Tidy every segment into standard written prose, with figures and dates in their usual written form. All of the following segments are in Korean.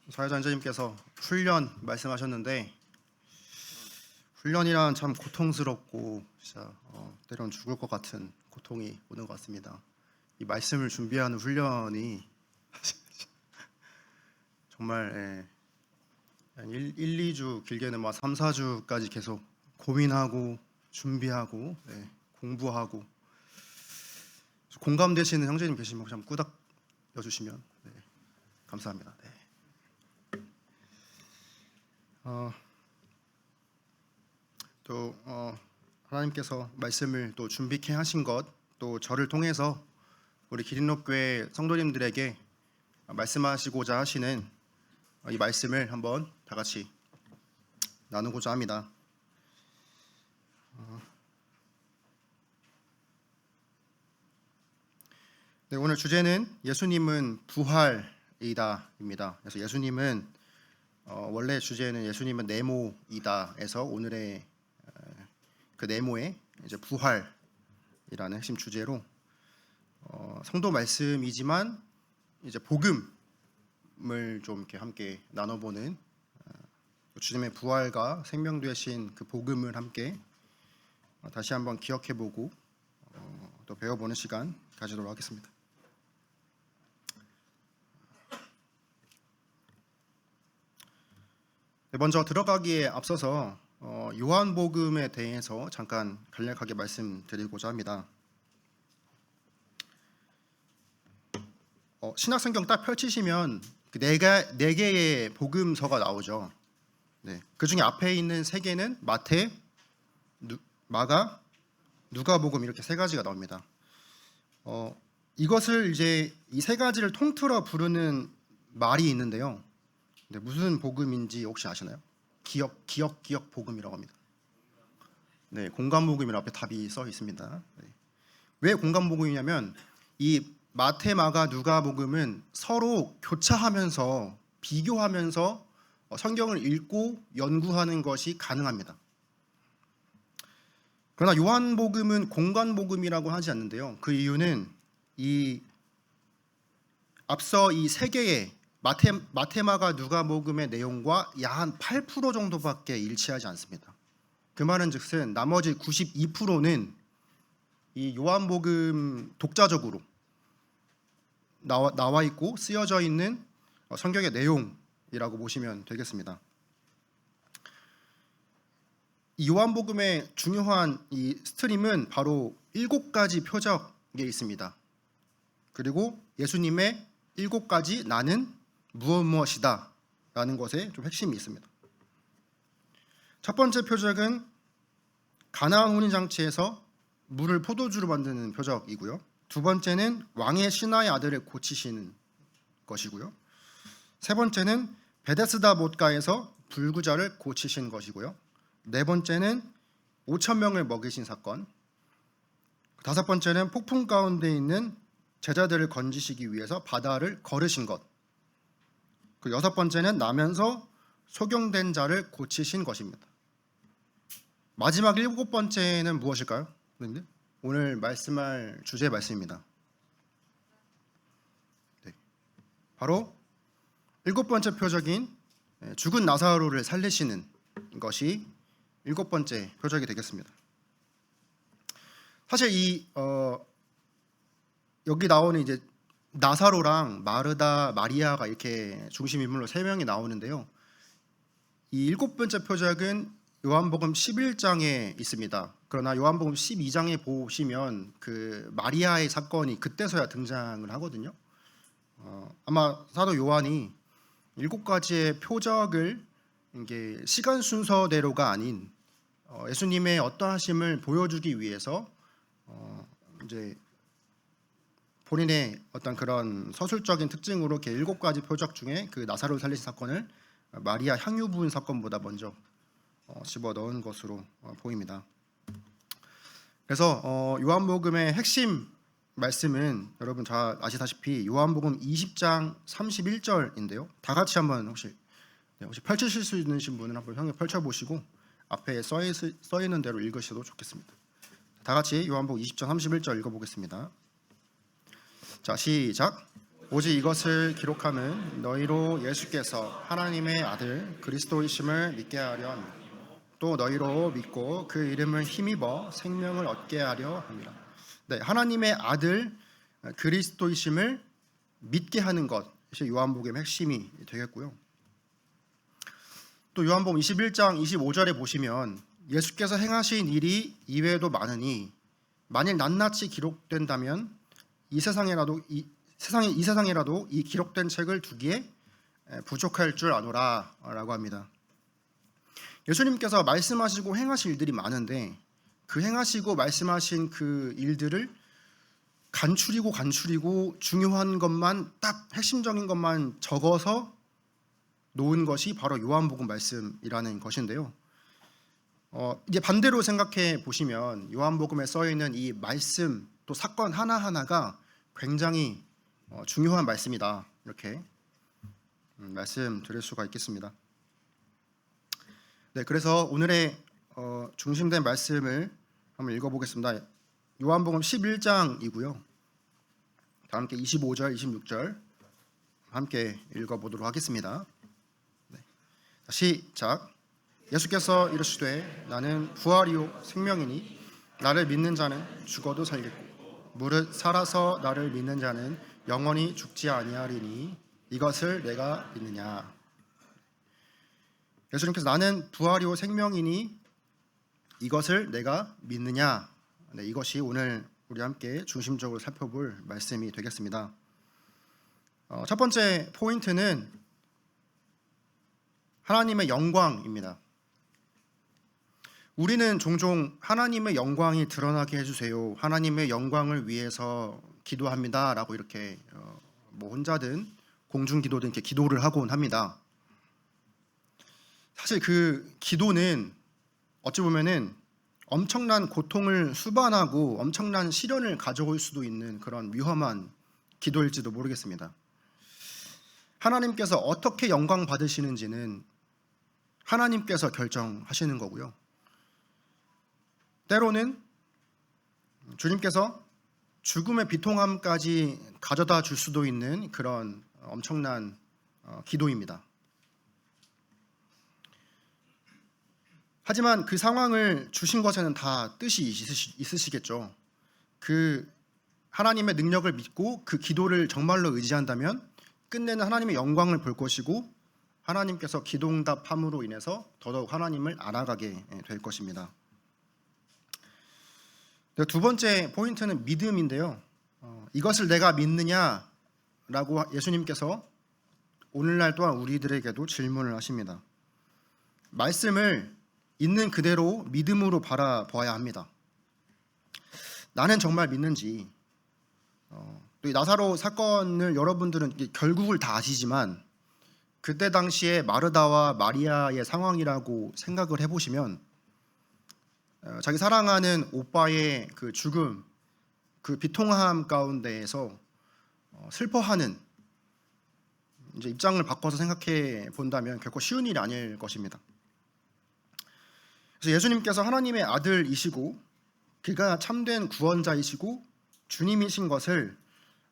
사회자님께서 훈련 말씀하셨는데, 훈련이란 참 고통스럽고 진짜 때론 죽을 것 같은 고통이 오는 것 같습니다. 이 말씀을 준비하는 훈련이 정말 한 1, 2주 길게는 3, 4주까지 계속 고민하고 준비하고 공부하고. 공감되시는 형제님 계시면 혹시 한번 꾸닥 여주시면 감사합니다. 또 하나님께서 말씀을 또 준비케 하신 것, 또 저를 통해서 우리 기린록교회 성도님들에게 말씀하시고자 하시는 이 말씀을 한번 다 같이 나누고자 합니다. 오늘 주제는 예수님은 부활이다입니다. 그래서 예수님은 원래 주제는 예수님은 네모이다에서 오늘의 그 네모의 이제 부활이라는 핵심 주제로 성도 말씀이지만 이제 복음을 좀 이렇게 함께 나눠보는 주님의 부활과 생명 되신 그 복음을 함께 다시 한번 기억해보고 또 배워보는 시간 가지도록 하겠습니다. 먼저 들어가기에 앞서서 요한복음에 대해서 잠깐 간략하게 말씀드리고자 합니다. 신약성경 딱 펼치시면 네 개의 복음서가 나오죠. 그 중에 앞에 있는 세 개는 마태, 마가, 누가복음 이렇게 세 가지가 나옵니다. 이것을 이제 이 세 가지를 통틀어 부르는 말이 있는데요. 무슨 복음인지 혹시 아시나요? 기억 복음이라고 합니다. 공감 복음이라고 앞에 답이 써 있습니다. 왜 공감 복음이냐면 이 마태, 마가, 누가복음은 서로 교차하면서 비교하면서 성경을 읽고 연구하는 것이 가능합니다. 그러나 요한복음은 공간 복음이라고 하지 않는데요. 그 이유는 이 앞서 이 세 개의 마태, 마가, 누가복음의 내용과 약 한 8% 정도밖에 일치하지 않습니다. 그 말은즉슨 나머지 92%는 이 요한복음 독자적으로 나와 있고 쓰여져 있는 성경의 내용이라고 보시면 되겠습니다. 이 요한복음의 중요한 이 스트림은 바로 7가지 표적에 있습니다. 그리고 예수님의 7가지 나는 무엇이다 라는 것에 좀 핵심이 있습니다. 첫 번째 표적은 가나안 혼인잔치에서 물을 포도주로 만드는 표적이고요. 두 번째는 왕의 신하의 아들을 고치시는 것이고요. 세 번째는 베데스다 못가에서 불구자를 고치신 것이고요. 네 번째는 5,000명을 먹이신 사건. 다섯 번째는 폭풍 가운데 있는 제자들을 건지시기 위해서 바다를 걸으신 것. 그 여섯 번째는 나면서 소경된 자를 고치신 것입니다. 마지막 7번째는 무엇일까요? 오늘 말씀할 주제의 말씀입니다. 바로 7번째 표적인 죽은 나사로를 살리시는 것이 7번째 표적이 되겠습니다. 사실 이 여기 나오는 이제 나사로랑 마르다, 마리아가 이렇게 중심 인물로 3명이 나오는데요. 이 7번째 표적은 요한복음 11장에 있습니다. 그러나 요한복음 12장에 보시면 그 마리아의 사건이 그때서야 등장을 하거든요. 아마 사도 요한이 7가지의 표적을 이게 시간 순서대로가 아닌 예수님의 어떠하심을 보여주기 위해서 이제 본인의 어떤 그런 서술적인 특징으로 이렇게 7가지 표적 중에 그 나사로를 살리신 사건을 마리아 향유 부은 사건보다 먼저 집어 넣은 것으로 보입니다. 그래서 요한복음의 핵심 말씀은 여러분 잘 아시다시피 요한복음 20장 31절인데요. 다 같이 한번 혹시 펼치실 수 있는 분은 한번 형에 펼쳐보시고 앞에 써 있는 대로 읽으셔도 좋겠습니다. 다 같이 요한복음 20장 31절 읽어보겠습니다. 자, 시작. 오직 이것을 기록함은 너희로 예수께서 하나님의 아들 그리스도이심을 믿게 하려 합니다. 또 너희로 믿고 그 이름을 힘입어 생명을 얻게 하려 합니다. 네, 하나님의 아들 그리스도이심을 믿게 하는 것이 요한복음의 핵심이 되겠고요. 또 요한복음 21장 25절에 보시면 예수께서 행하신 일이 이외에도 많으니 만일 낱낱이 기록된다면 이 세상에라도 이 기록된 책을 두기에 부족할 줄 아노라라고 합니다. 예수님께서 말씀하시고 행하신 일들이 많은데 그 행하시고 말씀하신 그 일들을 간추리고 중요한 것만 딱 핵심적인 것만 적어서 놓은 것이 바로 요한복음 말씀이라는 것인데요. 이제 반대로 생각해 보시면 요한복음에 써 있는 이 말씀 또 사건 하나하나가 굉장히 중요한 말씀이다. 이렇게 말씀드릴 수가 있겠습니다. 네, 그래서 오늘의 중심된 말씀을 한번 읽어보겠습니다. 요한복음 11장이고요. 다 함께 25절, 26절 함께 읽어보도록 하겠습니다. 네. 시작. 예수께서 이르시되 나는 부활이요 생명이니 나를 믿는 자는 죽어도 살겠고 무릇 살아서 나를 믿는 자는 영원히 죽지 아니하리니 이것을 내가 믿느냐. 예수님께서 나는 부활이요 생명이니 이것을 내가 믿느냐. 네, 이것이 오늘 우리 함께 중심적으로 살펴볼 말씀이 되겠습니다. 첫 번째 포인트는 하나님의 영광입니다. 우리는 종종 하나님의 영광이 드러나게 해주세요, 하나님의 영광을 위해서 기도합니다 라고 이렇게 혼자든 공중기도든 이렇게 기도를 하곤 합니다. 사실 그 기도는 어찌 보면은 엄청난 고통을 수반하고 엄청난 시련을 가져올 수도 있는 그런 위험한 기도일지도 모르겠습니다. 하나님께서 어떻게 영광 받으시는지는 하나님께서 결정하시는 거고요. 때로는 주님께서 죽음의 비통함까지 가져다 줄 수도 있는 그런 엄청난 기도입니다. 하지만 그 상황을 주신 것에는 다 뜻이 있으시겠죠. 그 하나님의 능력을 믿고 그 기도를 정말로 의지한다면 끝내는 하나님의 영광을 볼 것이고 하나님께서 기도응답함으로 인해서 더더욱 하나님을 알아가게 될 것입니다. 두 번째 포인트는 믿음인데요. 이것을 내가 믿느냐라고 예수님께서 오늘날 또한 우리들에게도 질문을 하십니다. 말씀을 있는 그대로 믿음으로 바라봐야 합니다. 나는 정말 믿는지. 또 이 나사로 사건을 여러분들은 결국을 다 아시지만 그때 당시에 마르다와 마리아의 상황이라고 생각을 해보시면 자기 사랑하는 오빠의 그 죽음, 그 비통함 가운데에서 슬퍼하는 이제 입장을 바꿔서 생각해 본다면 결코 쉬운 일이 아닐 것입니다. 그래서 예수님께서 하나님의 아들이시고 그가 참된 구원자이시고 주님이신 것을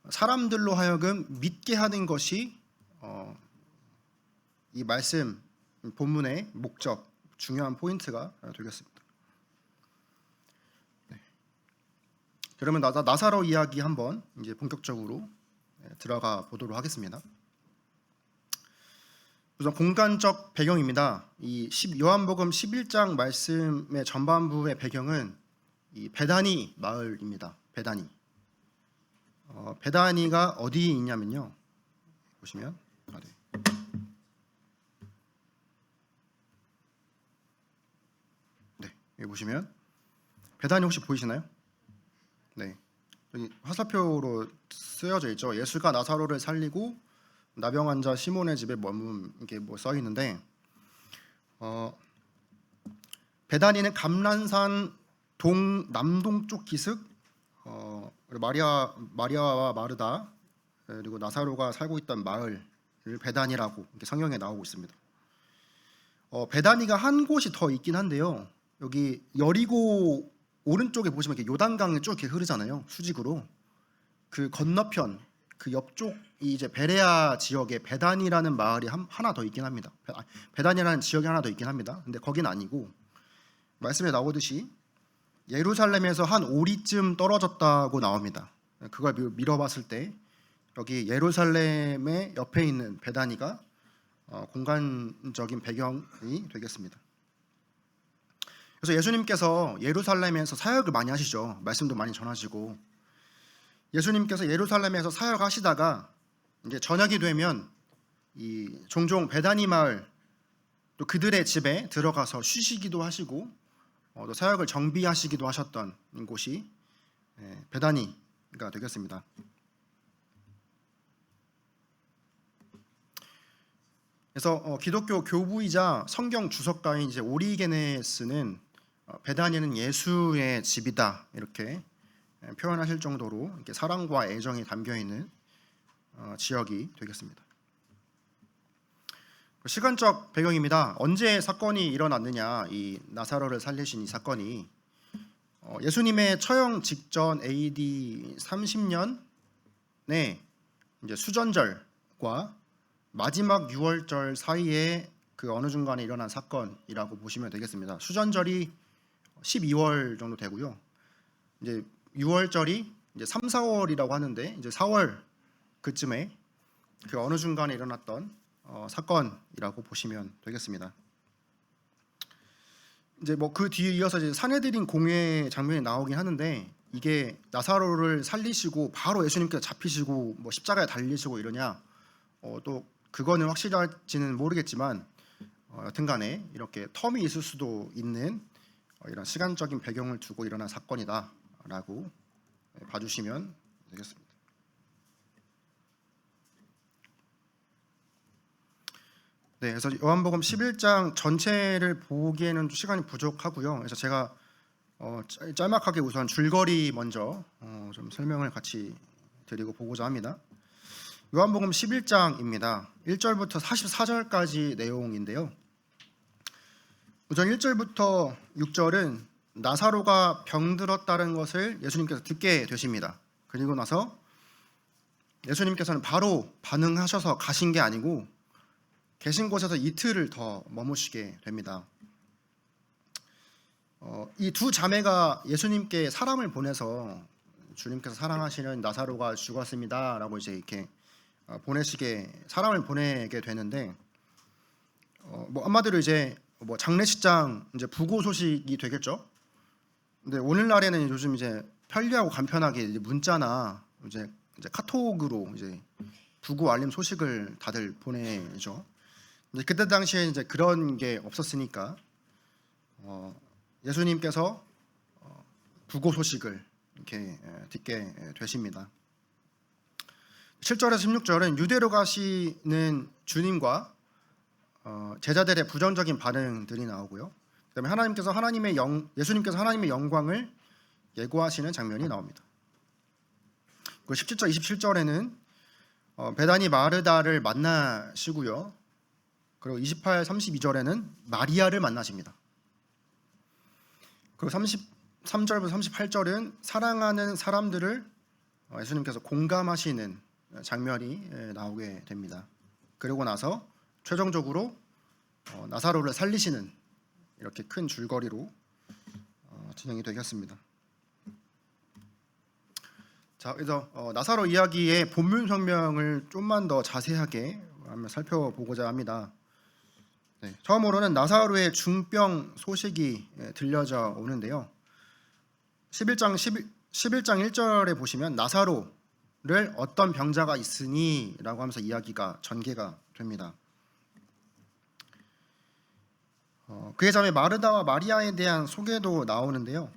사람들로 하여금 믿게 하는 것이 이 말씀 본문의 목적, 중요한 포인트가 되겠습니다. 네. 그러면 나사로 이야기 한번 이제 본격적으로 들어가 보도록 하겠습니다. 우선 공간적 배경입니다. 이 요한복음 11장 말씀의 전반부의 배경은 이 베다니 마을입니다. 베다니. 베다니가 어디에 있냐면요. 보시면 네, 여기 보시면 베다니 혹시 보이시나요? 네, 여기 화살표로 쓰여져 있죠. 예수가 나사로를 살리고 나병 환자 시몬의 집에 머문 이게 써 있는데 베다니는 감람산 남동쪽 기슭 마리아와 마르다 그리고 나사로가 살고 있던 마을을 베다니라고 이렇게 성경에 나오고 있습니다. 베다니가 한 곳이 더 있긴 한데요. 여기 여리고 오른쪽에 보시면 이렇게 요단강이 쭉 이렇게 흐르잖아요. 수직으로 그 건너편 그 옆쪽이 이제 베레아 지역에 베단이라는 마을이 하나 더 있긴 합니다. 베단이라는 지역이 하나 더 있긴 합니다. 근데 거긴 아니고 말씀에 나오듯이 예루살렘에서 한 오리쯤 떨어졌다고 나옵니다. 그걸 밀어봤을 때 여기 예루살렘의 옆에 있는 베다니가 공간적인 배경이 되겠습니다. 그래서 예수님께서 예루살렘에서 사역을 많이 하시죠. 말씀도 많이 전하시고 예수님께서 예루살렘에서 사역하시다가 이제 저녁이 되면 종종 베다니 마을 또 그들의 집에 들어가서 쉬시기도 하시고 또 사역을 정비하시기도 하셨던 곳이 베다니가 되겠습니다. 그래서 기독교 교부이자 성경 주석가인 이제 오리게네스는 베다니는 예수의 집이다 이렇게 표현하실 정도로 이렇게 사랑과 애정이 담겨 있는 지역이 되겠습니다. 시간적 배경입니다. 언제 사건이 일어났느냐? 이 나사로를 살리신 이 사건이 예수님의 처형 직전 AD 30년에 이제 수전절과 마지막 6월절 사이에 그 어느 중간에 일어난 사건이라고 보시면 되겠습니다. 수전절이 12월 정도 되고요. 이제 6월절이 이제 3, 4월이라고 하는데 이제 4월 그쯤에 그 어느 중간에 일어났던 사건이라고 보시면 되겠습니다. 이제 뭐 그 뒤에 이어서 이제 산헤드린 공회 장면이 나오긴 하는데 이게 나사로를 살리시고 바로 예수님께서 잡히시고 뭐 십자가에 달리시고 이러냐 또 그거는 확실할지는 모르겠지만 여튼간에 이렇게 텀이 있을 수도 있는 이런 시간적인 배경을 두고 일어난 사건이다라고 봐주시면 되겠습니다. 네, 그래서 요한복음 11장 전체를 보기에는 시간이 부족하고요. 그래서 제가 짤막하게 우선 줄거리 먼저 좀 설명을 같이 드리고 보고자 합니다. 요한복음 11장입니다. 1절부터 44절까지 내용인데요. 우선 1절부터 6절은 나사로가 병들었다는 것을 예수님께서 듣게 되십니다. 그리고 나서 예수님께서는 바로 반응하셔서 가신 게 아니고 계신 곳에서 이틀을 더 머무시게 됩니다. 이 두 자매가 예수님께 사람을 보내서 주님께서 사랑하시는 나사로가 죽었습니다라고 이제 이렇게 사람을 보내게 되는데 뭐 한마디로 이제 뭐 장례식장 이제 부고 소식이 되겠죠. 근데 오늘날에는 요즘 이제 편리하고 간편하게 이제 문자나 이제 카톡으로 이제 부고 알림 소식을 다들 보내죠. 그때 당시에 이제 그런 게 없었으니까 예수님께서 부고 소식을 이렇게 듣게 되십니다. 7절에서 16절은 유대로 가시는 주님과 제자들의 부정적인 반응들이 나오고요. 그다음에 예수님께서 하나님의 영광을 예고하시는 장면이 나옵니다. 그리고 17절, 27절에는 베다니 마르다를 만나시고요. 그리고 28, 32절에는 마리아를 만나십니다. 그리고 33절부터 38절은 사랑하는 사람들을 예수님께서 공감하시는 장면이 나오게 됩니다. 그리고 나서 최종적으로 나사로를 살리시는 이렇게 큰 줄거리로 진행이 되겠습니다. 자, 그래서 나사로 이야기의 본문 설명을 좀만 더 자세하게 한번 살펴보고자 합니다. 네, 처음으로는 나사로의 중병 소식이 들려져 오는데요. 11장 1절에 보시면 나사로를 어떤 병자가 있으니 라고 하면서 이야기가 전개가 됩니다. 그의 자매 마르다와 마리아에 대한 소개도 나오는데요.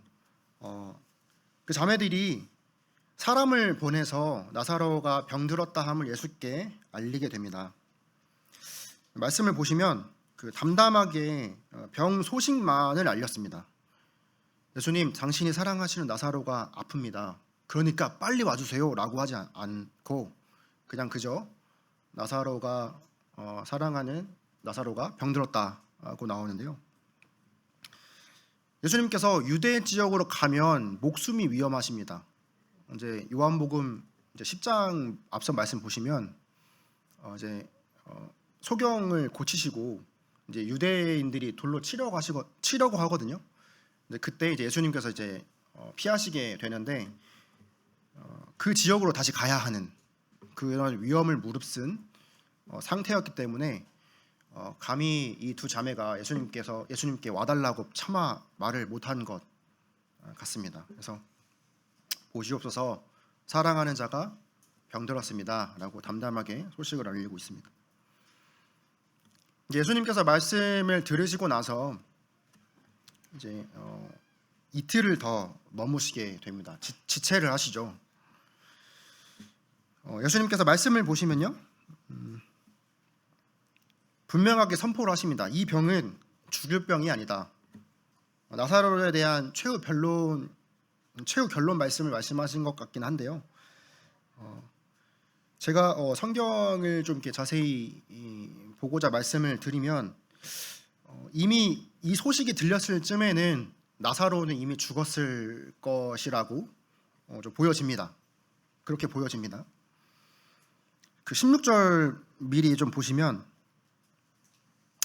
그 자매들이 사람을 보내서 나사로가 병들었다 함을 예수께 알리게 됩니다. 말씀을 보시면 그 담담하게 병 소식만을 알렸습니다. 예수님, 당신이 사랑하시는 나사로가 아픕니다. 그러니까 빨리 와주세요라고 하지 않고 그냥 그저 나사로가 사랑하는 나사로가 병들었다고 나오는데요. 예수님께서 유대 지역으로 가면 목숨이 위험하십니다. 이제 요한복음 이제 10장 앞서 말씀 보시면 소경을 고치시고 이제 유대인들이 돌로 치려고 하거든요. 이제 그때 이제 예수님께서 이제 피하시게 되는데 그 지역으로 다시 가야 하는 그런 위험을 무릅쓴 상태였기 때문에 감히 이 두 자매가 예수님께 와달라고 차마 말을 못한 것 같습니다. 그래서 보시옵소서 사랑하는 자가 병들었습니다라고 담담하게 소식을 알리고 있습니다. 예수님께서 말씀을 들으시고 나서 이제 이틀을 더 머무시게 됩니다. 지체를 하시죠. 예수님께서 말씀을 보시면요, 분명하게 선포를 하십니다. 이 병은 죽을 병이 아니다. 나사로에 대한 최후 결론 말씀을 말씀하신 것 같긴 한데요. 제가 성경을 좀 이렇게 자세히 보고자 말씀을 드리면 이미 이 소식이 들렸을 쯤에는 나사로는 이미 죽었을 것이라고 좀 보여집니다. 그렇게 보여집니다. 그 16절 미리 좀 보시면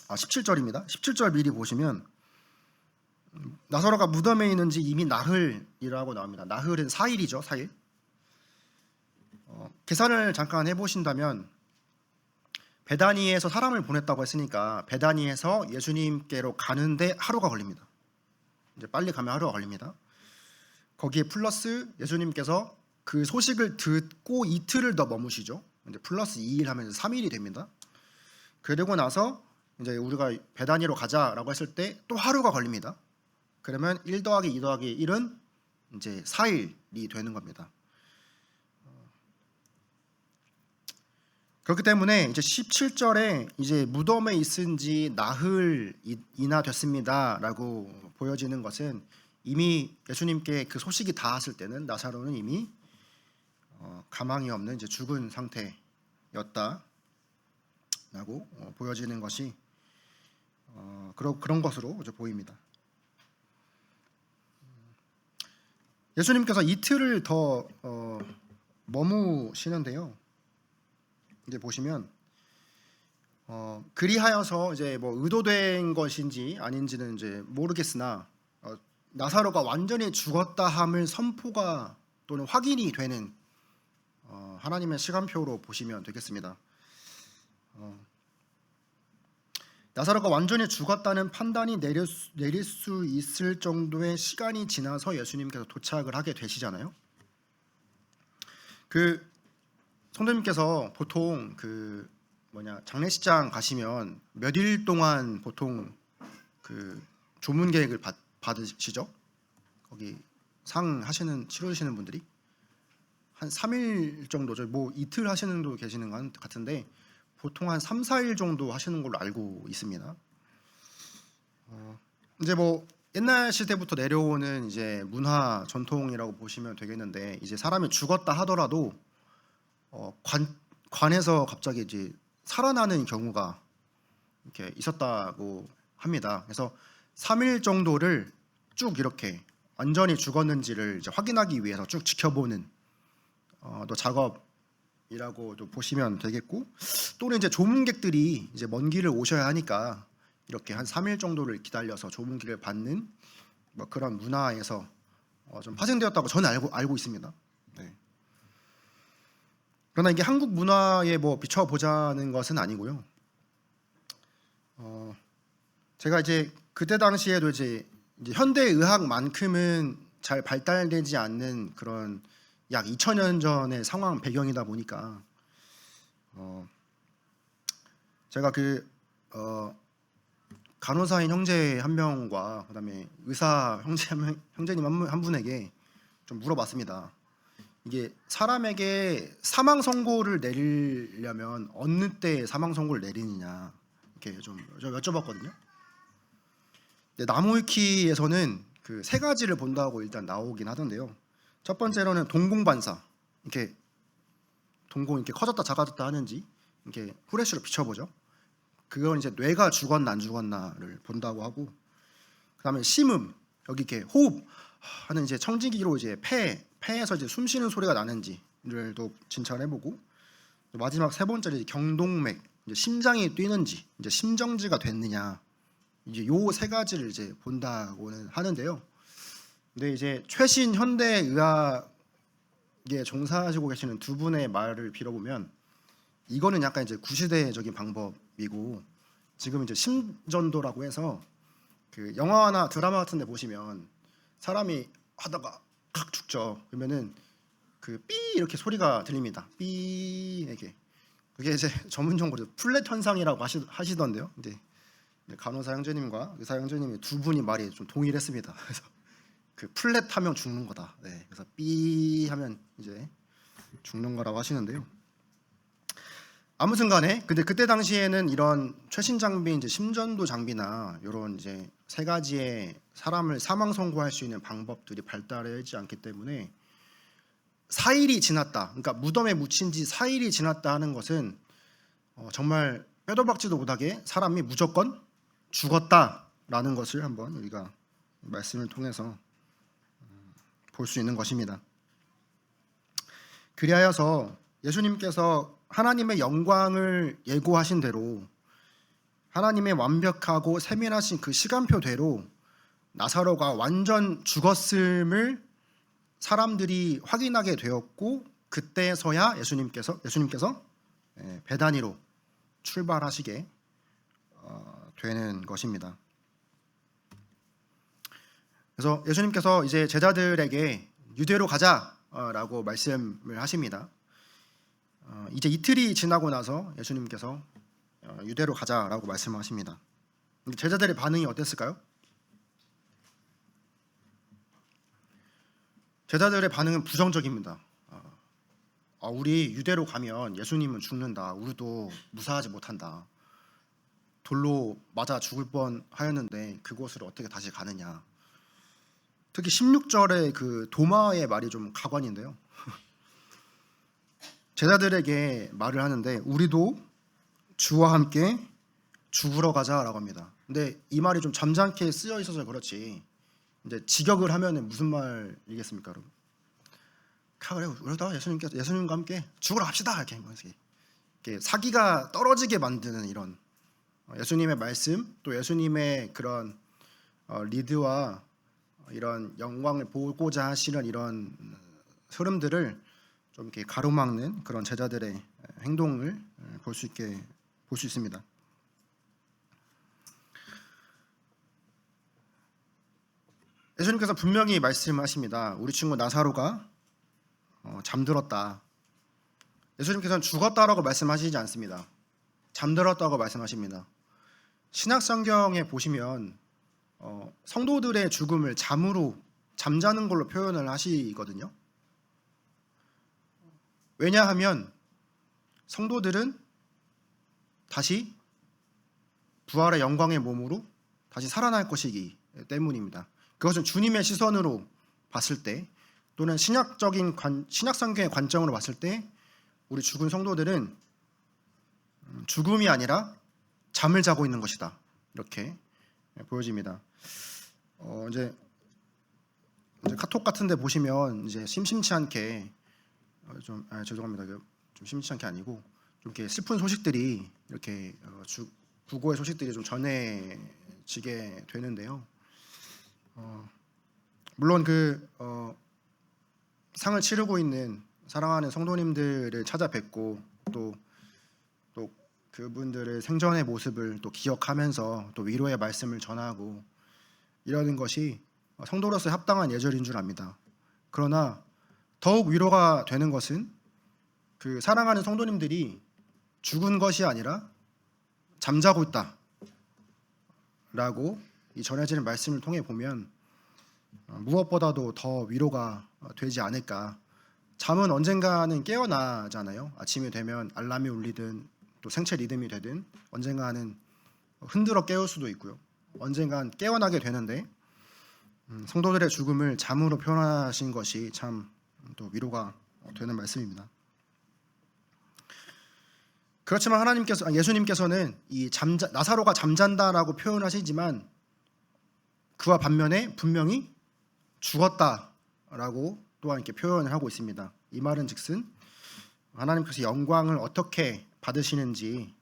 17절입니다. 17절 미리 보시면 나사로가 무덤에 있는지 이미 나흘이라고 나옵니다. 나흘은 4일이죠. 4일. 계산을 잠깐 해보신다면 베다니에서 사람을 보냈다고 했으니까 베다니에서 예수님께로 가는데 하루가 걸립니다. 이제 빨리 가면 하루가 걸립니다. 거기에 플러스 예수님께서 그 소식을 듣고 이틀을 더 머무시죠. 이제 플러스 2일 하면서 3일이 됩니다. 그리고 나서 이제 우리가 베다니로 가자라고 했을 때 또 하루가 걸립니다. 그러면 1 더하기 2 더하기 1은 이제 4일이 되는 겁니다. 그렇기 때문에 이제 17절에 이제 무덤에 있은 지 나흘이나 됐습니다라고 보여지는 것은 이미 예수님께 그 소식이 닿았을 때는 나사로는 이미 가망이 없는 이제 죽은 상태였다라고 보여지는 것이 그런 것으로 이제 보입니다. 예수님께서 이틀을 더 머무시는데요. 이제 보시면 그리하여서 이제 뭐 의도된 것인지 아닌지는 이제 모르겠으나 나사로가 완전히 죽었다 함을 선포가 또는 확인이 되는 하나님의 시간표로 보시면 되겠습니다. 나사로가 완전히 죽었다는 판단이 내릴 수 있을 정도의 시간이 지나서 예수님께서 도착을 하게 되시잖아요. 그 성도님께서 보통 장례식장 가시면 몇 일 동안 보통 그 조문 계획을 받으시죠? 거기 상 치르시는 분들이 한 3일 정도죠. 뭐 이틀 하시는 분도 계시는 것 같은데 보통 한 3, 4일 정도 하시는 걸로 알고 있습니다. 이제 뭐 옛날 시대부터 내려오는 이제 문화 전통이라고 보시면 되겠는데 이제 사람이 죽었다 하더라도 관에서 갑자기 이제 살아나는 경우가 이렇게 있었다고 합니다. 그래서 3일 정도를 쭉 이렇게 완전히 죽었는지를 이제 확인하기 위해서 쭉 지켜보는 또 작업이라고도 보시면 되겠고, 또는 이제 조문객들이 이제 먼 길을 오셔야 하니까 이렇게 한 3일 정도를 기다려서 조문기를 받는 뭐 그런 문화에서 좀 파생되었다고 저는 알고 있습니다. 네. 그러나 이게 한국 문화에 뭐 비춰보자는 것은 아니고요. 제가 이제 그때 당시에도 이제 현대 의학만큼은 잘 발달되지 않는 그런 약 2000년 전의 상황 배경이다 보니까 제가 간호사인 형제 한 명과 그다음에 의사 형제님 한 분에게 좀 물어봤습니다. 이게 사람에게 사망 선고를 내리려면 어느 때 사망 선고를 내리느냐 이렇게 좀 여쭤봤거든요. 나무위키에서는 그 3가지를 본다고 일단 나오긴 하던데요. 첫 번째로는 동공반사, 이렇게 동공이 이렇게 커졌다 작아졌다 하는지 이렇게 후레쉬로 비춰보죠. 그건 이제 뇌가 죽었나 안 죽었나를 본다고 하고, 그다음에 심음, 여기 이렇게 호흡 하는 이제 청진기로 이제 폐에서 이제 숨 쉬는 소리가 나는지 부분들을 또 진찰해보고, 마지막 세 번째는 경동맥, 이제 심장이 뛰는지, 이제 심정지가 됐느냐, 이제 요 세 가지를 이제 본다고는 하는데요. 근데 이제 최신 현대 의학에 종사하시고 계시는 두 분의 말을 빌어보면, 이거는 약간 이제 구시대적인 방법이고, 지금 이제 심전도라고 해서 그 영화나 드라마 같은데 보시면 사람이 하다가 칵 죽죠. 그러면은 그 삐 이렇게 소리가 들립니다. 삐 이렇게. 그게 이제 전문 용어로 플랫 현상이라고 하시던데요. 이제 간호사 형제님과 의사 형제님이 두 분이 말이 좀 동일했습니다. 그래서 그 플랫 하면 죽는 거다. 네, 그래서 삐 하면 이제 죽는 거라고 하시는데요. 아무튼간에 근데 그때 당시에는 이런 최신 장비, 이제 심전도 장비나 이런 이제 세 가지의 사람을 사망 선고할 수 있는 방법들이 발달하지 않기 때문에 4일이 지났다, 그러니까 무덤에 묻힌 지 4일이 지났다 하는 것은 정말 빼도 박지도 못하게 사람이 무조건 죽었다라는 것을 한번 우리가 말씀을 통해서 볼 수 있는 것입니다. 그리하여서 예수님께서 하나님의 영광을 예고하신 대로 하나님의 완벽하고 세밀하신 그 시간표대로 나사로가 완전 죽었음을 사람들이 확인하게 되었고, 그때서야 예수님께서 베다니로 출발하시게 되는 것입니다. 그래서 예수님께서 이제 제자들에게 유대로 가자라고 말씀을 하십니다. 이제 이틀이 지나고 나서 예수님께서 유대로 가자라고 말씀하십니다. 제자들의 반응이 어땠을까요? 제자들의 반응은 부정적입니다. 우리 유대로 가면 예수님은 죽는다. 우리도 무사하지 못한다. 돌로 맞아 죽을 뻔 하였는데 그곳을 어떻게 다시 가느냐. 특히 16절의 그 도마의 말이 좀 가관인데요. 제자들에게 말을 하는데 우리도 주와 함께 죽으러 가자라고 합니다. 근데 이 말이 좀 잠잠케 쓰여 있어서 그렇지, 이제 직역을 하면은 무슨 말이겠습니까, 여러분? 그래, 우리도 예수님과 함께 죽으러 갑시다 이렇게 사기가 떨어지게 만드는 이런 예수님의 말씀, 또 예수님의 그런 리드와 이런 영광을 보고자 하시는 이런 흐름들을 좀 이렇게 가로막는 그런 제자들의 행동을 볼 수 있습니다. 예수님께서 분명히 말씀하십니다. 우리 친구 나사로가 잠들었다. 예수님께서는 죽었다라고 말씀하시지 않습니다. 잠들었다고 말씀하십니다. 신약 성경에 보시면 성도들의 죽음을 잠자는 걸로 표현을 하시거든요. 왜냐하면 성도들은 다시 부활의 영광의 몸으로 다시 살아날 것이기 때문입니다. 그것은 주님의 시선으로 봤을 때, 또는 신약 성경의 관점으로 봤을 때 우리 죽은 성도들은 죽음이 아니라 잠을 자고 있는 것이다, 이렇게 보여집니다. 이제 카톡 같은데 보시면 이제 심심치 않게 죄송합니다. 좀 심심치 않게 아니고 좀 이렇게 슬픈 소식들이 이렇게 부고의 소식들이 좀 전해지게 되는데요. 물론 상을 치르고 있는 사랑하는 성도님들을 찾아뵙고 또 그분들의 생전의 모습을 또 기억하면서 또 위로의 말씀을 전하고 이러는 것이 성도로서 합당한 예절인 줄 압니다. 그러나 더욱 위로가 되는 것은 그 사랑하는 성도님들이 죽은 것이 아니라 잠자고 있다라고 이 전해지는 말씀을 통해 보면 무엇보다도 더 위로가 되지 않을까. 잠은 언젠가는 깨어나잖아요. 아침이 되면 알람이 울리든 또 생체 리듬이 되든 언젠가는 흔들어 깨울 수도 있고요. 언젠간 깨어나게 되는데 성도들의 죽음을 잠으로 표현하신 것이 참 또 위로가 되는 말씀입니다. 그렇지만 예수님께서는 나사로가 잠잔다라고 표현하시지만 그와 반면에 분명히 죽었다라고 또한 이렇게 표현을 하고 있습니다. 이 말은 즉슨 하나님께서 영광을 어떻게 받으시는지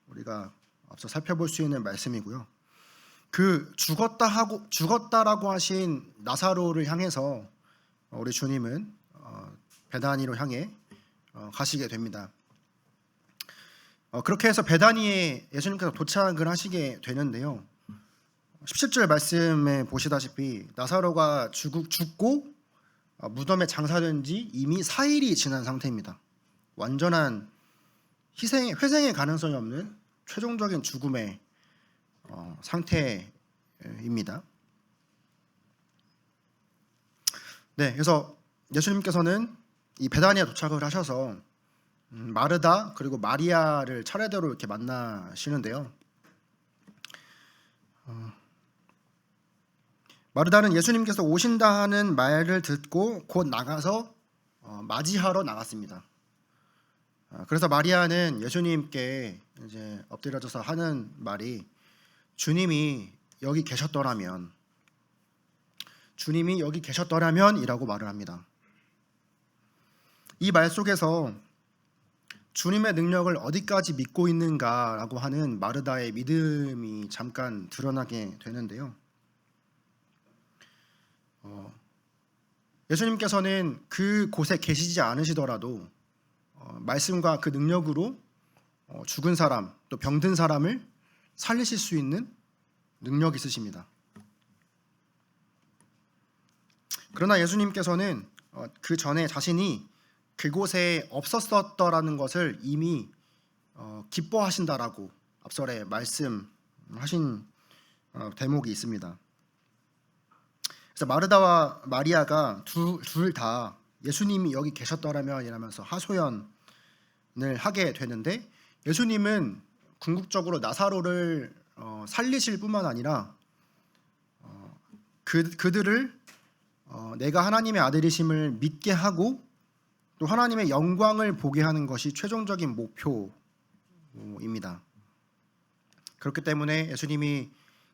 우리가 앞서 살펴볼 수 있는 말씀이고요. 그 죽었다라고 하신 나사로를 향해서 우리 주님은 베다니로 향해 가시게 됩니다. 그렇게 해서 베다니에 예수님께서 도착을 하시게 되는데요. 17절 말씀에 보시다시피 나사로가 죽고 무덤에 장사된 지 이미 4일이 지난 상태입니다. 완전한 회생의 가능성이 없는 최종적인 죽음의 상태입니다. 네, 그래서 예수님께서는 이 베다니에 도착을 하셔서 마르다 그리고 마리아를 차례대로 이렇게 만나시는데요. 마르다는 예수님께서 오신다 하는 말을 듣고 곧 나가서 맞이하러 나갔습니다. 그래서 마리아는 예수님께 이제 엎드려져서 하는 말이 주님이 여기 계셨더라면이라고 말을 합니다. 이 말 속에서 주님의 능력을 어디까지 믿고 있는가라고 하는 마르다의 믿음이 잠깐 드러나게 되는데요. 예수님께서는 그 곳에 계시지 않으시더라도 말씀과 그 능력으로 죽은 사람 또 병든 사람을 살리실 수 있는 능력이 있으십니다. 그러나 예수님께서는 그 전에 자신이 그곳에 없었었더라는 것을 이미 기뻐하신다라고 앞설에 말씀하신 대목이 있습니다. 그래서 마르다와 마리아가 둘 다 예수님이 여기 계셨더라면 이라면서 하소연을 하게 되는데 예수님은 궁극적으로 나사로를 살리실 뿐만 아니라 그들을 내가 하나님의 아들이심을 믿게 하고 또 하나님의 영광을 보게 하는 것이 최종적인 목표입니다. 그렇기 때문에 예수님이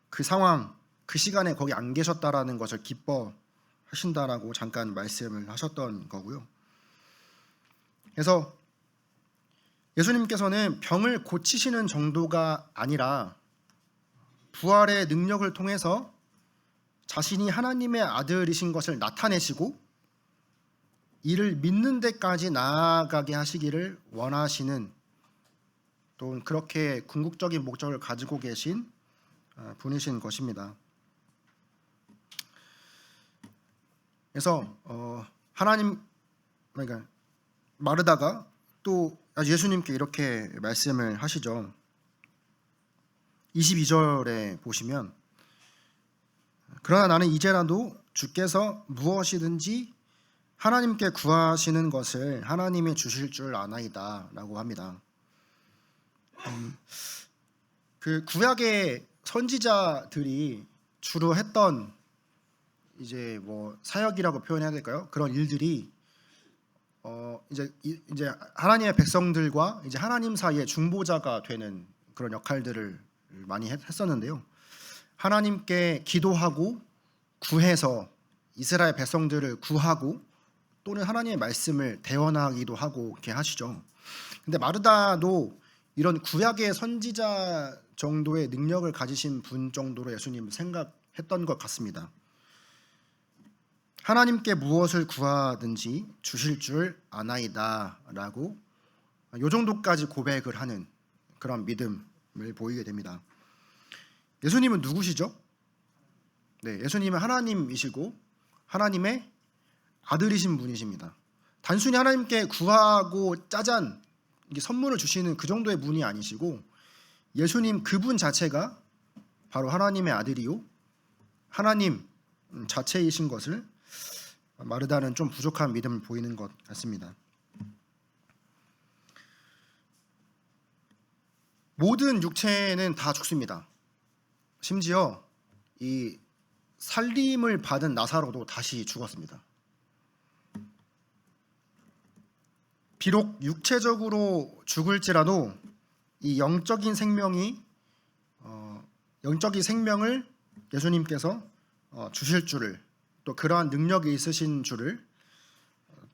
그 상황, 그 시간에 거기 안 계셨다라는 것을 기뻐하신다라고 잠깐 말씀을 하셨던 거고요. 그래서 예수님께서는 병을 고치시는 정도가 아니라 부활의 능력을 통해서 자신이 하나님의 아들이신 것을 나타내시고 이를 믿는 데까지 나아가게 하시기를 원하시는 또 그렇게 궁극적인 목적을 가지고 계신 분이신 것입니다. 그래서 그러니까 마르다가 또 예수님께 이렇게 말씀을 하시죠. 22절에 보시면 그러나 나는 이제라도 주께서 무엇이든지 하나님께 구하시는 것을 하나님이 주실 줄 아나이다 라고 합니다. 그 구약의 선지자들이 주로 했던 이제 뭐 사역이라고 표현해야 될까요? 그런 일들이 이제 하나님의 백성들과 이제 하나님 사이의 중보자가 되는 그런 역할들을 많이 했었는데요. 하나님께 기도하고 구해서 이스라엘 백성들을 구하고 또는 하나님의 말씀을 대언하기도 하고 이렇게 하시죠. 근데 마르다도 이런 구약의 선지자 정도의 능력을 가지신 분 정도로 예수님을 생각했던 것 같습니다. 하나님께 무엇을 구하든지 주실 줄 아나이다라고 이 정도까지 고백을 하는 그런 믿음을 보이게 됩니다. 예수님은 누구시죠? 네, 예수님은 하나님이시고 하나님의 아들이신 분이십니다. 단순히 하나님께 구하고 짜잔 이게 선물을 주시는 그 정도의 분이 아니시고 예수님 그분 자체가 바로 하나님의 아들이요 하나님 자체이신 것을 마르다는 좀 부족한 믿음을 보이는 것 같습니다. 모든 육체는 다 죽습니다. 심지어 이 살림을 받은 나사로도 다시 죽었습니다. 비록 육체적으로 죽을지라도 이 영적인 생명을 예수님께서 주실 줄을 또 그러한 능력이 있으신 줄을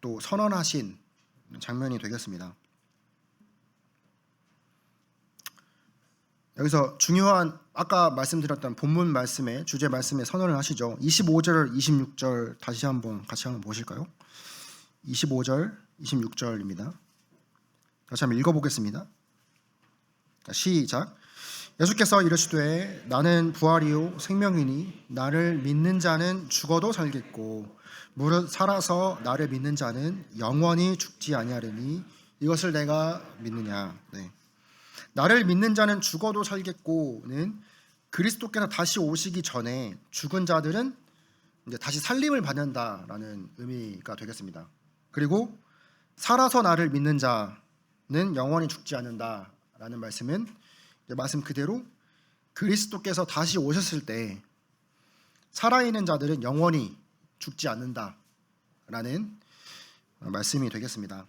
또 선언하신 장면이 되겠습니다. 여기서 중요한 아까 말씀드렸던 본문 말씀의 주제 말씀에 선언을 하시죠. 25절, 26절 다시 한번 같이 한번 보실까요? 25절, 26절입니다. 다시 한번 읽어보겠습니다. 시작. 예수께서 이르시되 나는 부활이요 생명이니 나를 믿는 자는 죽어도 살겠고 무릇 살아서 나를 믿는 자는 영원히 죽지 아니하리니 이것을 내가 믿느냐. 네. 나를 믿는 자는 죽어도 살겠고는 그리스도께서 다시 오시기 전에 죽은 자들은 이제 다시 살림을 받는다라는 의미가 되겠습니다. 그리고 살아서 나를 믿는 자는 영원히 죽지 않는다라는 말씀은 말씀 그대로 그리스도께서 다시 오셨을 때 살아있는 자들은 영원히 죽지 않는다라는 말씀이 되겠습니다.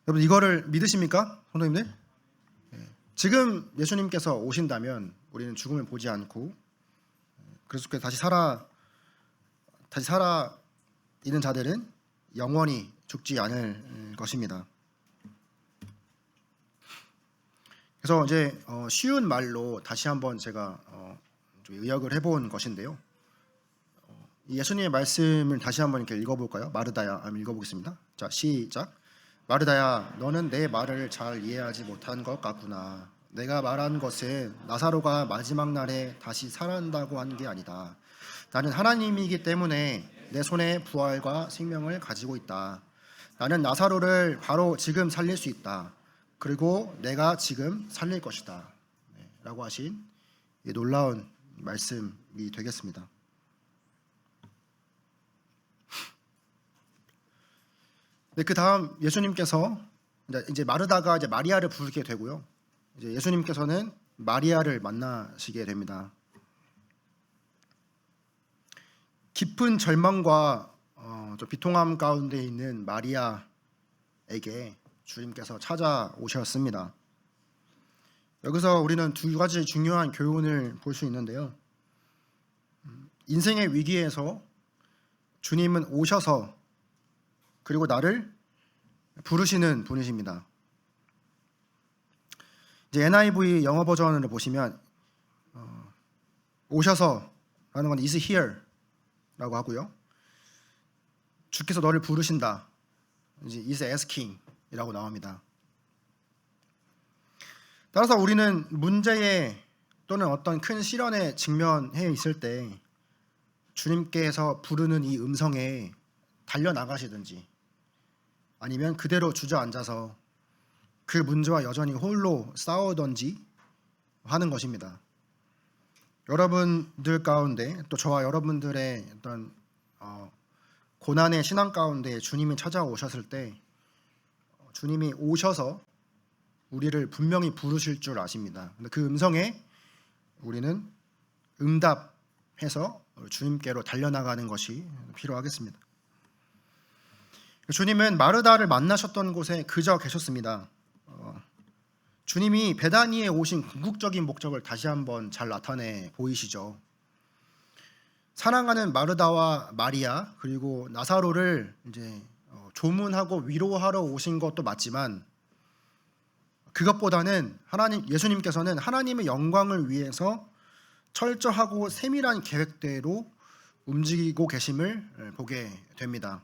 여러분 이거를 믿으십니까? 성도님들? 지금 예수님께서 오신다면 우리는 죽음을 보지 않고 그리스도께서 다시 살아 있는 자들은 영원히 죽지 않을 것입니다. 그래서 이제 쉬운 말로 다시 한번 제가 좀 의역을 해본 것인데요. 예수님의 말씀을 다시 한번 이렇게 읽어볼까요? 마르다야, 한번 읽어보겠습니다. 자, 시작. 마르다야, 너는 내 말을 잘 이해하지 못한 것 같구나. 내가 말한 것은 나사로가 마지막 날에 다시 살아난다고 한 게 아니다. 나는 하나님이기 때문에 내 손에 부활과 생명을 가지고 있다. 나는 나사로를 바로 지금 살릴 수 있다. 그리고 내가 지금 살릴 것이다. 라고 하신 놀라운 말씀이 되겠습니다. 그 다음 예수님께서 이제 마르다가 이제 마리아를 부르게 되고요. 이제 예수님께서는 마리아를 만나시게 됩니다. 깊은 절망과 좀 비통함 가운데 있는 마리아에게 주님께서 찾아오셨습니다. 여기서 우리는 두 가지 중요한 교훈을 볼 수 있는데요. 인생의 위기에서 주님은 오셔서 그리고 나를 부르시는 분이십니다. 이제 NIV 영어 버전을 보시면 오셔서라는 건 is here라고 하고요. 주께서 너를 부르신다. 이제 is asking이라고 나옵니다. 따라서 우리는 문제에 또는 어떤 큰 시련에 직면해 있을 때 주님께서 부르는 이 음성에 달려나가시든지 아니면 그대로 주저앉아서 그 문제와 여전히 홀로 싸우던지 하는 것입니다. 여러분들 가운데 또 저와 여러분들의 어떤 고난의 신앙 가운데 주님이 찾아오셨을 때 주님이 오셔서 우리를 분명히 부르실 줄 아십니다. 근데 그 음성에 우리는 응답해서 주님께로 달려나가는 것이 필요하겠습니다. 주님은 마르다를 만나셨던 곳에 그저 계셨습니다. 주님이 베다니에 오신 궁극적인 목적을 다시 한번 잘 나타내 보이시죠. 사랑하는 마르다와 마리아 그리고 나사로를 이제 조문하고 위로하러 오신 것도 맞지만 그것보다는 예수님께서는 하나님의 영광을 위해서 철저하고 세밀한 계획대로 움직이고 계심을 보게 됩니다.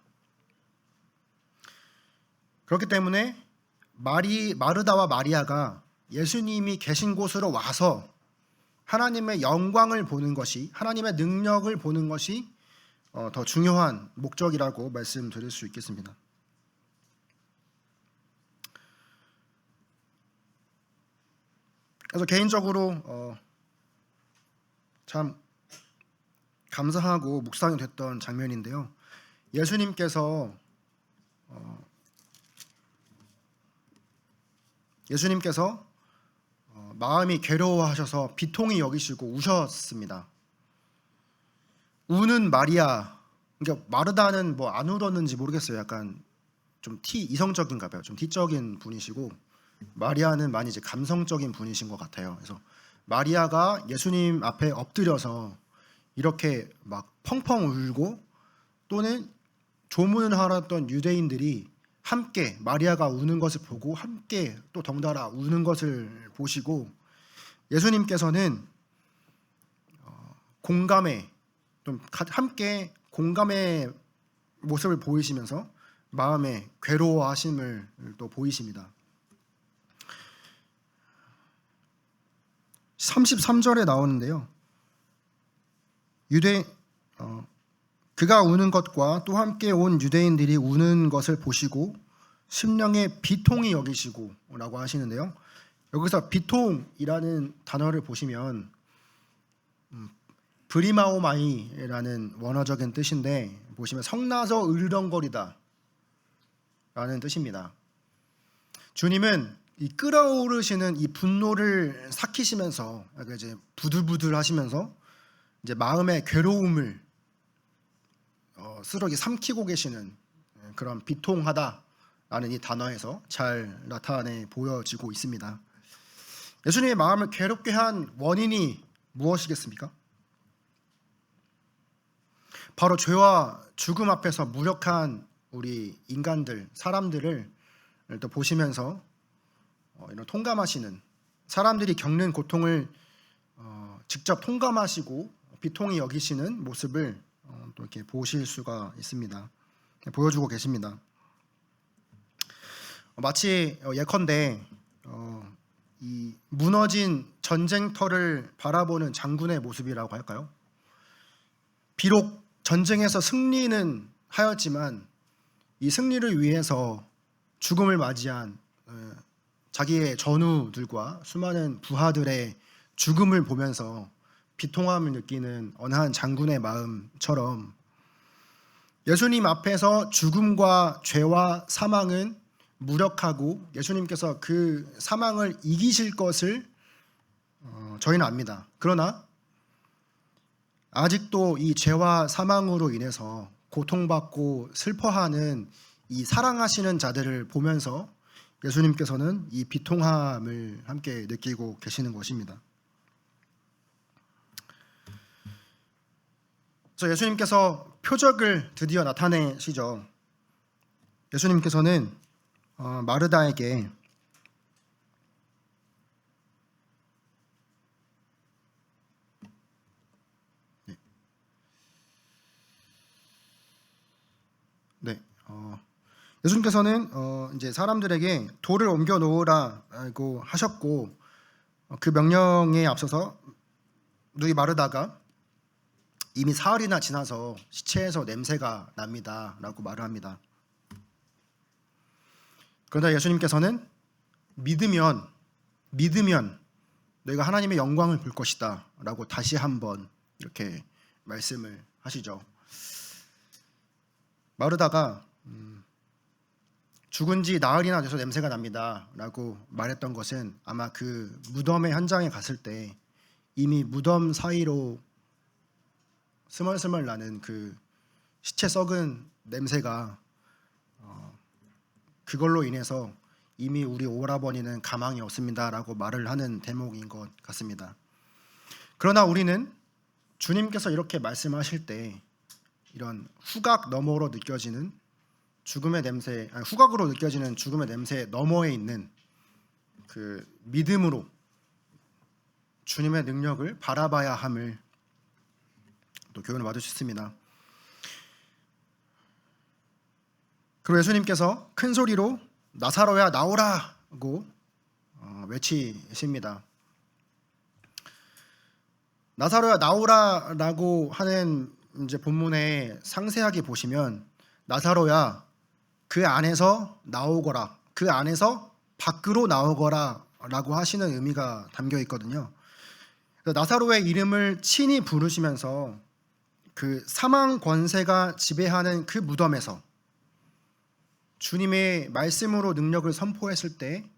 그렇기 때문에 마르다와 마리아가 예수님이 계신 곳으로 와서 하나님의 영광을 보는 것이, 하나님의 능력을 보는 것이 더 중요한 목적이라고 말씀드릴 수 있겠습니다. 그래서 개인적으로 참 감사하고 묵상이 됐던 장면인데요. 예수님께서 마음이 괴로워하셔서 비통히 여기시고 우셨습니다. 우는 마리아, 그러니까 마르다는 뭐 안 울었는지 모르겠어요. 약간 좀 이성적인가 봐요. 좀 T적인 분이시고 마리아는 많이 이제 감성적인 분이신 것 같아요. 그래서 마리아가 예수님 앞에 엎드려서 이렇게 막 펑펑 울고 또는 조문을 하러 왔던 유대인들이 함께 마리아가 우는 것을 보고 함께 또 덩달아 우는 것을 보시고 예수님께서는 공감의 좀 함께 공감의 모습을 보이시면서 마음에 괴로워하심을 또 보이십니다. 33절에 나오는데요. 그가 우는 것과 또 함께 온 유대인들이 우는 것을 보시고 심령에 비통히 여기시고 라고 하시는데요. 여기서 비통이라는 단어를 보시면 브리마오마이라는 원어적인 뜻인데 보시면 성나서 으르렁거리다 라는 뜻입니다. 주님은 이 끓어오르시는 이 분노를 삭히시면서 이제 부들부들 하시면서 이제 마음의 괴로움을 스스로 삼키고 계시는 그런 비통하다라는 이 단어에서 잘 나타내 보여지고 있습니다. 예수님의 마음을 괴롭게 한 원인이 무엇이겠습니까? 바로 죄와 죽음 앞에서 무력한 우리 인간들, 사람들을 또 보시면서 이런 통감하시는, 사람들이 겪는 고통을 직접 통감하시고 비통히 여기시는 모습을 또 이렇게 보실 수가 있습니다. 보여주고 계십니다. 마치 예컨대 이 무너진 전쟁터를 바라보는 장군의 모습이라고 할까요? 비록 전쟁에서 승리는 하였지만 이 승리를 위해서 죽음을 맞이한 자기의 전우들과 수많은 부하들의 죽음을 보면서 비통함을 느끼는 어느 한 장군의 마음처럼 예수님 앞에서 죽음과 죄와 사망은 무력하고 예수님께서 그 사망을 이기실 것을 저희는 압니다. 그러나 아직도 이 죄와 사망으로 인해서 고통받고 슬퍼하는 이 사랑하시는 자들을 보면서 예수님께서는 이 비통함을 함께 느끼고 계시는 것입니다. 그래서 예수님께서 표적을 드디어 나타내시죠. 예수님께서는 마르다에게 예수님께서는 이제 사람들에게 돌을 옮겨 놓으라고 하셨고 그 명령에 앞서서 누이 마르다가 이미 사흘이나 지나서 시체에서 냄새가 납니다라고 말을 합니다. 그러나 예수님께서는 믿으면 너희가 하나님의 영광을 볼 것이다라고 다시 한번 이렇게 말씀을 하시죠. 마르다가 죽은 지 나흘이나 돼서 냄새가 납니다라고 말했던 것은 아마 그 무덤의 현장에 갔을 때 이미 무덤 사이로 스멀스멀 나는 그 시체 썩은 냄새가 그걸로 인해서 이미 우리 오라버니는 가망이 없습니다라고 말을 하는 대목인 것 같습니다. 그러나 우리는 주님께서 이렇게 말씀하실 때 이런 후각 너머로 느껴지는 죽음의 냄새, 후각으로 느껴지는 죽음의 냄새 너머에 있는 그 믿음으로 주님의 능력을 바라봐야 함을 또 교훈을 받을 수 있습니다. 그리고 예수님께서 큰 소리로 나사로야 나오라고 외치십니다. 나사로야 나오라라고 하는 이제 본문에 상세하게 보시면 나사로야 그 안에서 나오거라, 그 안에서 밖으로 나오거라라고 하시는 의미가 담겨 있거든요. 나사로의 이름을 친히 부르시면서 그 사망 권세가 지배하는 그 무덤에서 주님의 말씀으로 능력을 선포했을 때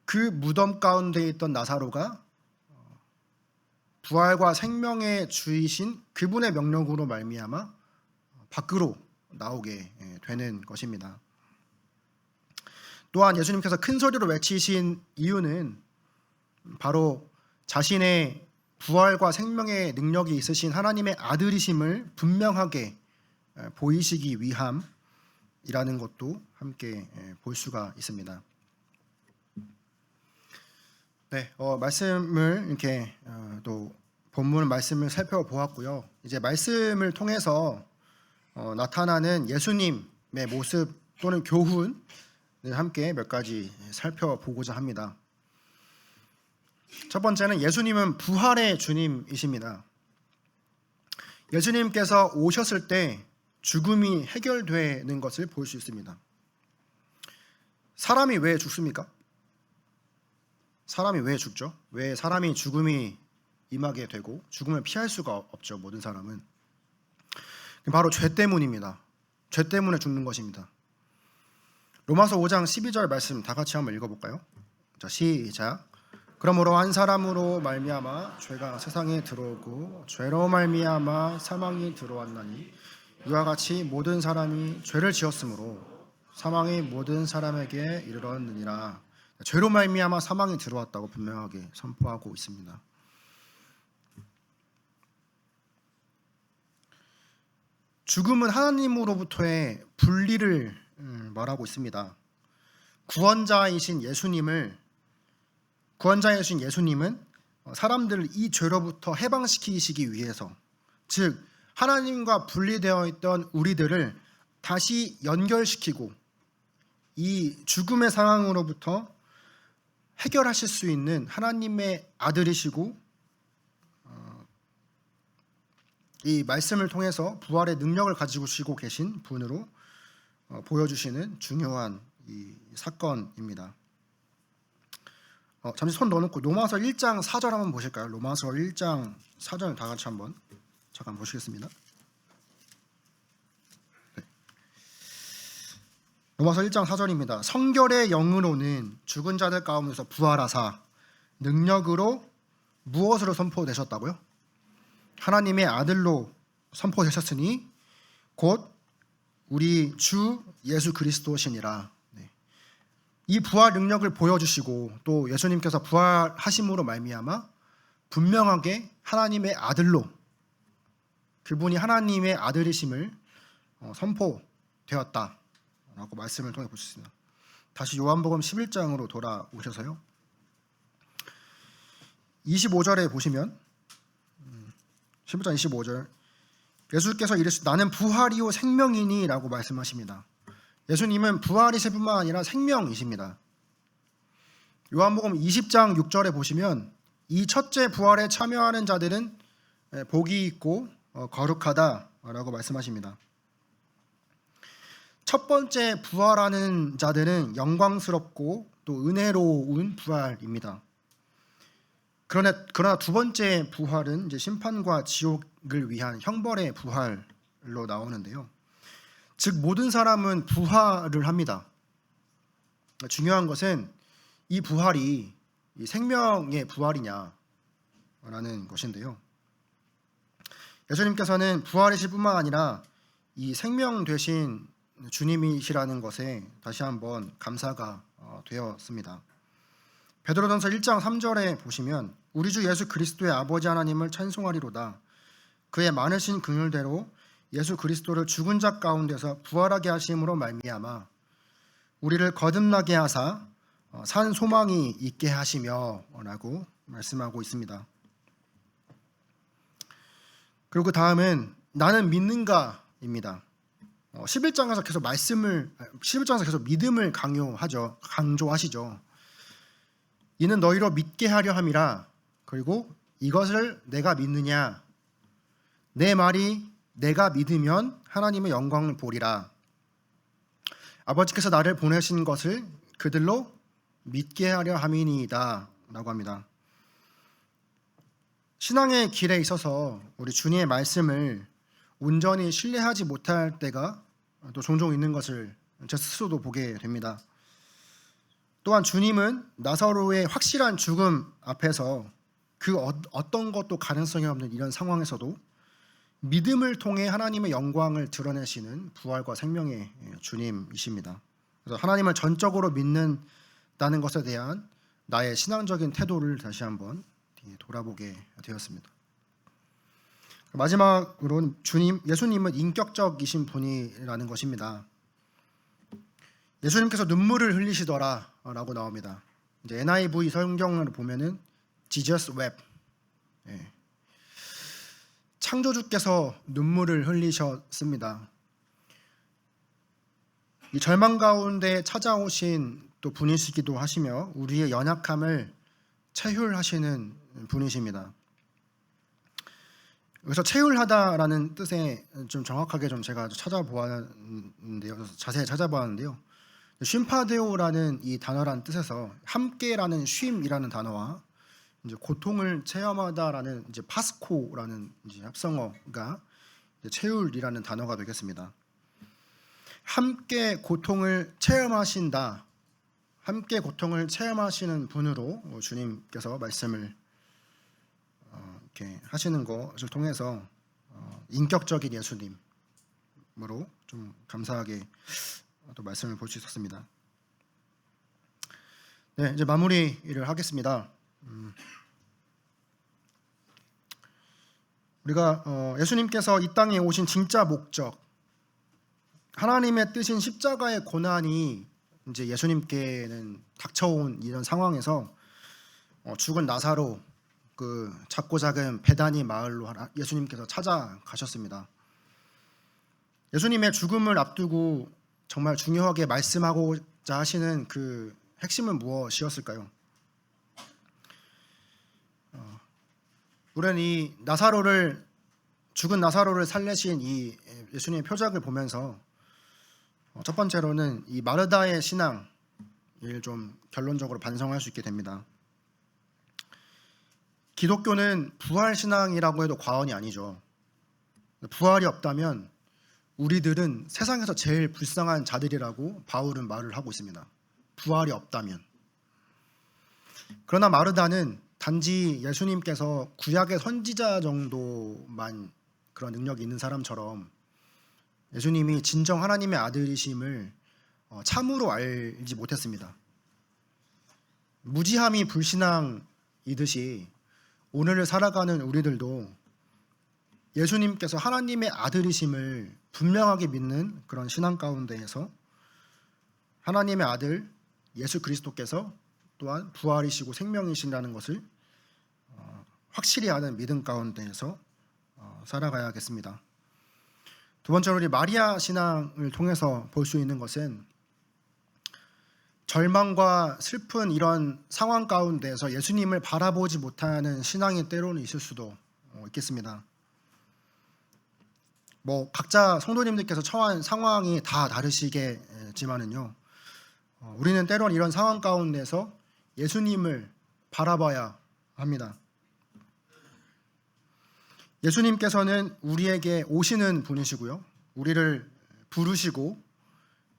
그 무덤 가운데 있던 나사로가 부활과 생명의 주이신 그분의 명령으로 말미암아 밖으로 나오게 되는 것입니다. 또한 예수님께서 큰 소리로 외치신 이유는 바로 자신의 부활과 생명의 능력이 있으신 하나님의 아들이심을 분명하게 보이시기 위함이라는 것도 함께 볼 수가 있습니다. 네, 말씀을 이렇게 또 본문 말씀을 살펴보았고요. 이제 말씀을 통해서 나타나는 예수님의 모습 또는 교훈을 함께 몇 가지 살펴보고자 합니다. 첫 번째는 예수님은 부활의 주님이십니다. 예수님께서 오셨을 때 죽음이 해결되는 것을 볼 수 있습니다. 사람이 왜 죽습니까? 사람이 왜 죽죠? 왜 사람이 죽음이 임하게 되고 죽음을 피할 수가 없죠? 모든 사람은 바로 죄 때문입니다. 죄 때문에 죽는 것입니다. 로마서 5장 12절 말씀 다 같이 한번 읽어볼까요? 자, 시작. 그러므로 한 사람으로 말미암아 죄가 세상에 들어오고 죄로 말미암아 사망이 들어왔나니 이와 같이 모든 사람이 죄를 지었으므로 사망이 모든 사람에게 이르렀느니라. 죄로 말미암아 사망이 들어왔다고 분명하게 선포하고 있습니다. 죽음은 하나님으로부터의 분리를 말하고 있습니다. 구원자이신 예수님은 사람들을 이 죄로부터 해방시키시기 위해서, 즉 하나님과 분리되어 있던 우리들을 다시 연결시키고 이 죽음의 상황으로부터 해결하실 수 있는 하나님의 아들이시고 이 말씀을 통해서 부활의 능력을 가지고 계신 분으로 보여주시는 중요한 이 사건입니다. 잠시 손 넣어놓고 로마서 1장 4절 한번 보실까요? 로마서 1장 4절 다 같이 한번 잠깐 보시겠습니다. 네. 로마서 1장 4절입니다. 성결의 영으로는 죽은 자들 가운데서 부활하사 능력으로 무엇으로 선포되셨다고요? 하나님의 아들로 선포되셨으니 곧 우리 주 예수 그리스도시니라. 이 부활 능력을 보여주시고 또 예수님께서 부활하심으로 말미암아 분명하게 하나님의 아들로, 그분이 하나님의 아들이심을 선포되었다라고 말씀을 통해 볼 수 있습니다. 다시 요한복음 11장으로 돌아오셔서요. 25절에 보시면 11장 25절 예수께서 이르시되 나는 부활이요 생명이니 라고 말씀하십니다. 예수님은 부활이실 뿐만 아니라 생명이십니다. 요한복음 20장 6절에 보시면 이 첫째 부활에 참여하는 자들은 복이 있고 거룩하다라고 말씀하십니다. 첫 번째 부활하는 자들은 영광스럽고 또 은혜로운 부활입니다. 그러나 두 번째 부활은 이제 심판과 지옥을 위한 형벌의 부활로 나오는데요. 즉 모든 사람은 부활을 합니다. 중요한 것은 이 부활이 이 생명의 부활이냐라는 것인데요. 예수님께서는 부활이실 뿐만 아니라 이 생명 되신 주님이시라는 것에 다시 한번 감사가 되었습니다. 베드로전서 1장 3절에 보시면 우리 주 예수 그리스도의 아버지 하나님을 찬송하리로다. 그의 많으신 긍휼대로 예수 그리스도를 죽은 자 가운데서 부활하게 하심으로 말미암아 우리를 거듭나게 하사 산 소망이 있게 하시며 라고 말씀하고 있습니다. 그리고 그 다음은 나는 믿는가입니다. 11장에서 계속 믿음을 강조하시죠. 이는 너희로 믿게 하려 함이라. 그리고 이것을 내가 믿느냐? 내 말이 내가 믿으면 하나님의 영광을 보리라. 아버지께서 나를 보내신 것을 그들로 믿게 하려 함이니이다 라고 합니다. 신앙의 길에 있어서 우리 주님의 말씀을 온전히 신뢰하지 못할 때가 또 종종 있는 것을 제 스스로도 보게 됩니다. 또한 주님은 나사로의 확실한 죽음 앞에서 그 어떤 것도 가능성이 없는 이런 상황에서도 믿음을 통해 하나님의 영광을 드러내시는 부활과 생명의 주님이십니다. 그래서 하나님을 전적으로 믿는다는 것에 대한 나의 신앙적인 태도를 다시 한번 돌아보게 되었습니다. 마지막으로 예수님은 인격적이신 분이라는 것입니다. 예수님께서 눈물을 흘리시더라라고 나옵니다. 이제 NIV 성경을 보면은 Jesus wept. 예. 창조주께서 눈물을 흘리셨습니다. 이 절망 가운데 찾아오신 또 분이시기도 하시며 우리의 연약함을 체휼하시는 분이십니다. 여기서 체휼하다라는 뜻에 좀 정확하게 좀 제가 찾아보았는데요. 자세히 찾아보았는데요. 쉼파데오라는 이 단어란 뜻에서 함께라는 쉼이라는 단어와 이제 고통을 체험하다라는 이제 파스코라는 이제 합성어가 이제 체휼이라는 단어가 되겠습니다. 함께 고통을 체험하신다. 함께 고통을 체험하시는 분으로 주님께서 말씀을 이렇게 하시는 것을 통해서 인격적인 예수님으로 좀 감사하게 또 말씀을 볼 수 있었습니다. 네, 이제 마무리를 하겠습니다. 우리가 예수님께서 이 땅에 오신 진짜 목적, 하나님의 뜻인 십자가의 고난이 이제 예수님께는 닥쳐온 이런 상황에서 죽은 나사로 그 작고 작은 베다니 마을로 예수님께서 찾아가셨습니다. 예수님의 죽음을 앞두고 정말 중요하게 말씀하고자 하시는 그 핵심은 무엇이었을까요? 우리는 이 죽은 나사로를 살리신 이 예수님의 표적을 보면서 첫 번째로는 이 마르다의 신앙을 좀 결론적으로 반성할 수 있게 됩니다. 기독교는 부활 신앙이라고 해도 과언이 아니죠. 부활이 없다면 우리들은 세상에서 제일 불쌍한 자들이라고 바울은 말을 하고 있습니다. 부활이 없다면. 그러나 마르다는 단지 예수님께서 구약의 선지자 정도만 그런 능력이 있는 사람처럼 예수님이 진정 하나님의 아들이심을 참으로 알지 못했습니다. 무지함이 불신앙이듯이 오늘을 살아가는 우리들도 예수님께서 하나님의 아들이심을 분명하게 믿는 그런 신앙 가운데에서 하나님의 아들 예수 그리스도께서 또한 부활이시고 생명이신다는 것을 확실히 아는 믿음 가운데에서 살아가야겠습니다. 두 번째로 우리 마리아 신앙을 통해서 볼 수 있는 것은 절망과 슬픈 이런 상황 가운데서 예수님을 바라보지 못하는 신앙이 때로는 있을 수도 있겠습니다. 뭐 각자 성도님들께서 처한 상황이 다 다르시겠지만은요, 우리는 때로는 이런 상황 가운데서 예수님을 바라봐야 합니다. 예수님께서는 우리에게 오시는 분이시고요, 우리를 부르시고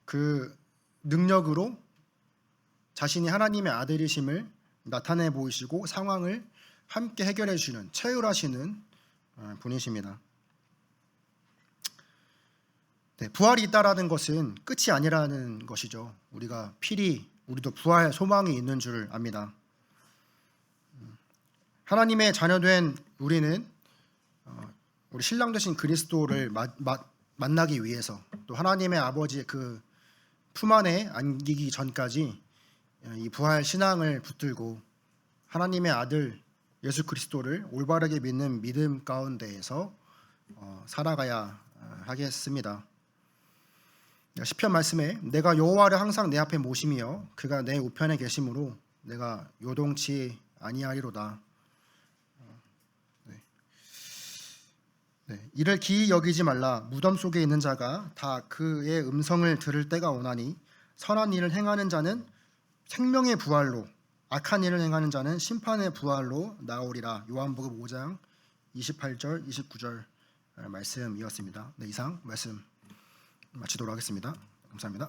그 능력으로 자신이 하나님의 아들이심을 나타내 보이시고 상황을 함께 해결해 주시는, 체휼하시는 분이십니다. 네, 부활이 있다라는 것은 끝이 아니라는 것이죠. 우리도 부활 소망이 있는 줄 압니다. 하나님의 자녀된 우리는 우리 신랑 되신 그리스도를 만나기 위해서, 또 하나님의 아버지의 그 품 안에 안기기 전까지 이 부활 신앙을 붙들고 하나님의 아들 예수 그리스도를 올바르게 믿는 믿음 가운데에서 살아가야 하겠습니다. 시편 말씀에 내가 여호와를 항상 내 앞에 모심이여 그가 내 우편에 계심으로 내가 요동치 아니하리로다. 이를 기이 여기지 말라. 무덤 속에 있는 자가 다 그의 음성을 들을 때가 오나니 선한 일을 행하는 자는 생명의 부활로, 악한 일을 행하는 자는 심판의 부활로 나오리라. 요한복음 5장 28절 29절 말씀이었습니다. 네, 이상 말씀 마치도록 하겠습니다. 감사합니다.